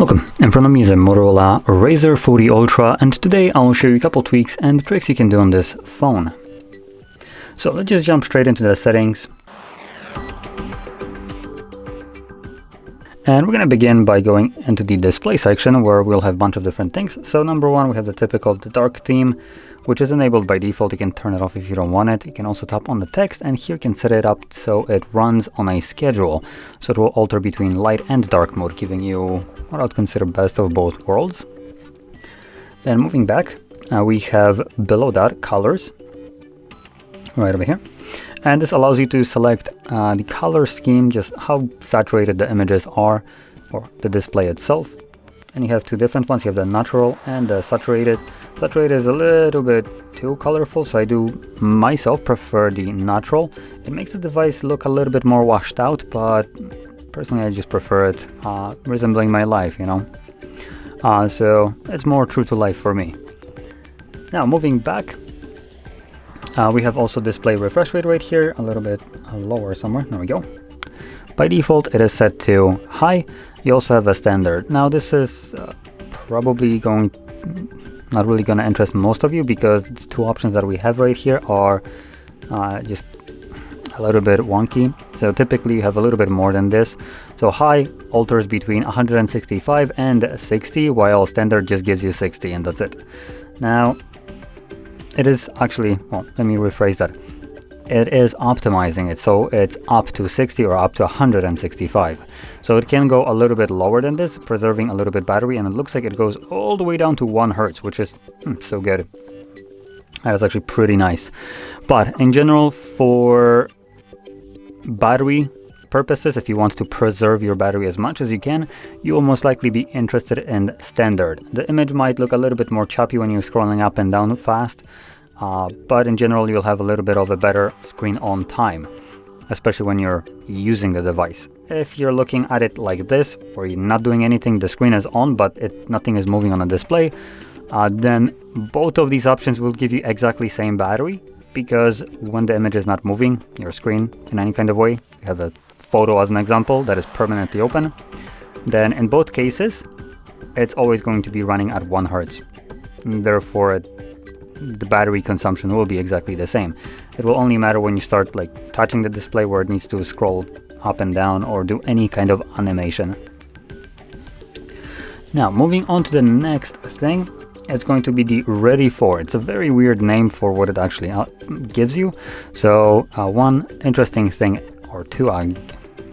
Welcome, in front of me is a Motorola Razr 40 Ultra, and today I'll show you a couple tweaks and tricks you can do on this phone. So let's just jump straight into the settings. And we're going to begin by going into the display section where we'll have a bunch of different things. So number one, we have the typical dark theme, which is enabled by default. You can turn it off if you don't want it. You can also tap on the text, and here you can set it up so it runs on a schedule. So it will alter between light and dark mode, giving you what I would consider best of both worlds. Then moving back, we have below that colors, right over here. And this allows you to select the color scheme, just how saturated the images are, or the display itself. And you have two different ones. You have the natural and the saturated. Saturated is a little bit too colorful, so I do myself prefer the natural. It makes the device look a little bit more washed out, but personally I just prefer it resembling my life, you know. So it's more true to life for me. Now moving back, we have also display refresh rate right here, a little bit lower somewhere. There we go. By default, it is set to high. You also have a standard. Now this is probably not really going to interest most of you, because the two options that we have right here are just a little bit wonky. So typically you have a little bit more than this. So high alters between 165 and 60, while standard just gives you 60 and that's it. Now it is actually, well, let me rephrase that. It is optimizing it, so it's up to 60 or up to 165. So it can go a little bit lower than this, preserving a little bit battery, and it looks like it goes all the way down to 1 Hertz, which is so good. That is actually pretty nice. But in general, for battery purposes, if you want to preserve your battery as much as you can, you will most likely be interested in standard. The image might look a little bit more choppy when you're scrolling up and down fast, but in general you'll have a little bit of a better screen on time, especially when you're using the device. If you're looking at it like this, where you're not doing anything, the screen is on but nothing is moving on the display, then both of these options will give you exactly same battery, because when the image is not moving, your screen in any kind of way, you have a photo as an example that is permanently open, then in both cases it's always going to be running at 1 Hertz. Therefore the battery consumption will be exactly the same. It will only matter when you start like touching the display, where it needs to scroll up and down or do any kind of animation. Now moving on to the next thing, it's going to be the ready for. It's a very weird name for what it actually gives you. So one interesting thing, or two I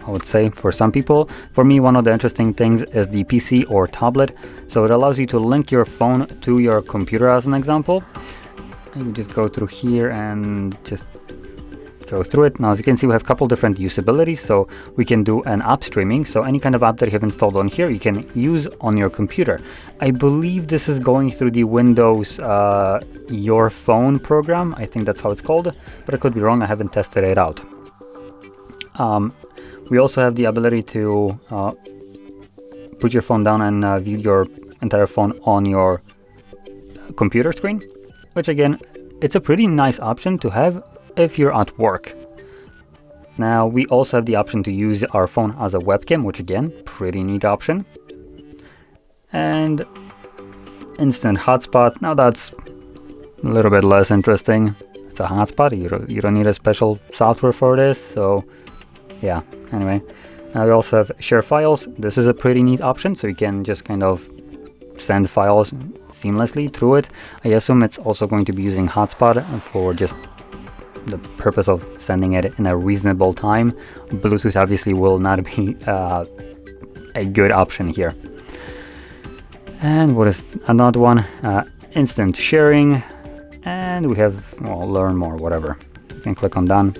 would say for some people. For me, one of the interesting things is the PC or tablet. So it allows you to link your phone to your computer as an example. You just go through here and just go through it. Now as you can see, we have a couple different usabilities. So we can do an app streaming. So any kind of app that you have installed on here, you can use on your computer. I believe this is going through the Windows Your Phone program. I think that's how it's called, but I could be wrong. I haven't tested it out. We also have the ability to put your phone down and view your entire phone on your computer screen, which again, it's a pretty nice option to have if you're at work. Now we also have the option to use our phone as a webcam, which again, pretty neat option. And instant hotspot, now that's a little bit less interesting. It's a hotspot, you don't need a special software for this, so yeah, anyway. We also have share files. This is a pretty neat option, so you can just kind of send files seamlessly through it. I assume it's also going to be using hotspot for just the purpose of sending it in a reasonable time. Bluetooth obviously will not be a good option here. And what is another one? Instant sharing. And we have, well, learn more, whatever. You can click on done.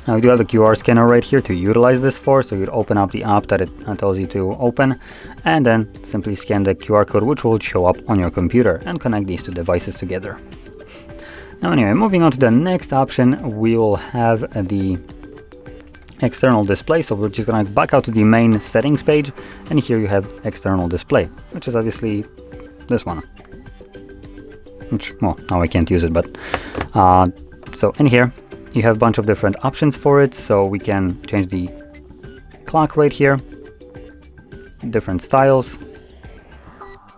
Now we do have a QR scanner right here to utilize this for, so you'd open up the app that it tells you to open, and then simply scan the QR code, which will show up on your computer, and connect these two devices together. Now anyway, moving on to the next option, we will have the external display. So we're just going to back out to the main settings page, and here you have external display, which is obviously this one. Which, well, now I can't use it, but so in here you have a bunch of different options for it. So we can change the clock right here. different styles.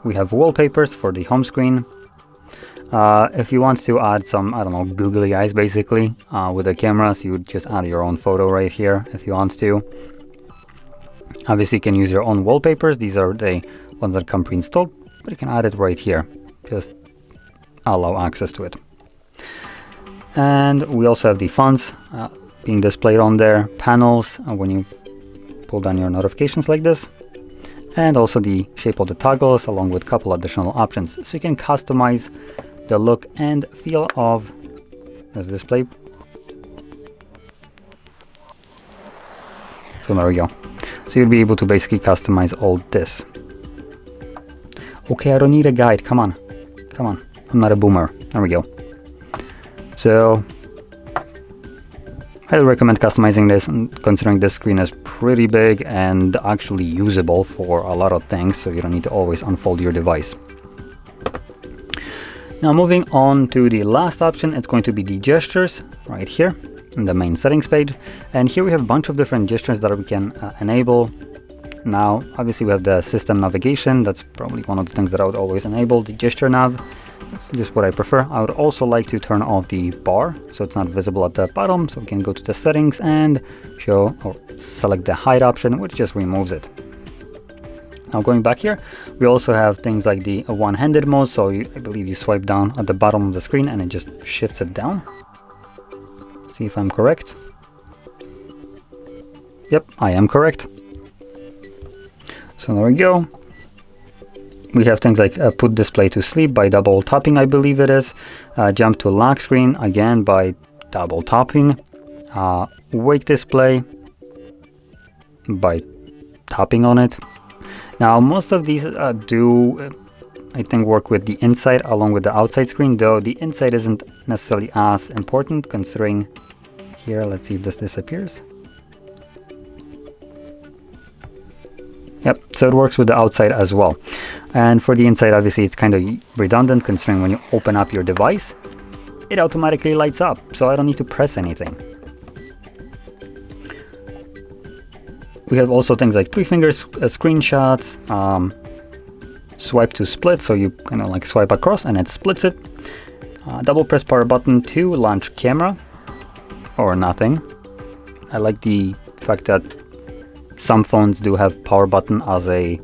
We have wallpapers for the home screen. If you want to add some, I don't know, googly eyes basically with the cameras, you would just add your own photo right here if you want to. Obviously you can use your own wallpapers. These are the ones that come pre-installed, but you can add it right here. Just allow access to it. And we also have the fonts being displayed on there, panels when you pull down your notifications like this, and also the shape of the toggles along with a couple additional options. So you can customize the look and feel of this display. So there we go. So you'll be able to basically customize all this. Okay, I don't need a guide. Come on. Come on. I'm not a boomer. There we go. So I recommend customizing this, and considering this screen is pretty big and actually usable for a lot of things, so you don't need to always unfold your device. Now moving on to the last option, it's going to be the gestures right here in the main settings page. And here we have a bunch of different gestures that we can enable. Now obviously we have the system navigation. That's probably one of the things that I would always enable, the gesture nav. That's just what I prefer. I would also like to turn off the bar so it's not visible at the bottom, so we can go to the settings and show or select the hide option, which just removes it. Now going back here, we also have things like the one-handed mode, so I believe you swipe down at the bottom of the screen and it just shifts it down. See if I'm correct. Yep, I am correct. So there we go. We have things like put display to sleep by double tapping, I believe it is. Jump to lock screen, again by double tapping. Wake display by tapping on it. Now most of these do, I think, work with the inside along with the outside screen, though the inside isn't necessarily as important considering here, let's see if this disappears. Yep, so it works with the outside as well. And for the inside, obviously it's kind of redundant considering when you open up your device, it automatically lights up, so I don't need to press anything. We have also things like 3 fingers screenshots, swipe to split, so you kind of like swipe across and it splits it. Double press power button to launch camera, or nothing. I like the fact that some phones do have power button as a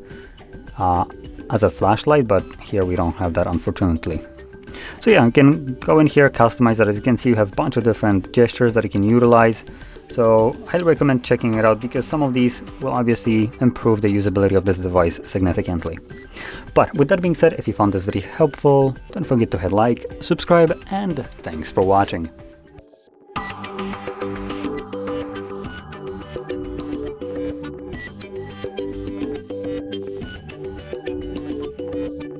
flashlight, but here we don't have that, unfortunately. So yeah, you can go in here, customize that. As you can see, you have a bunch of different gestures that you can utilize. So I highly recommend checking it out because some of these will obviously improve the usability of this device significantly. But with that being said, if you found this video helpful, don't forget to hit like, subscribe, and thanks for watching.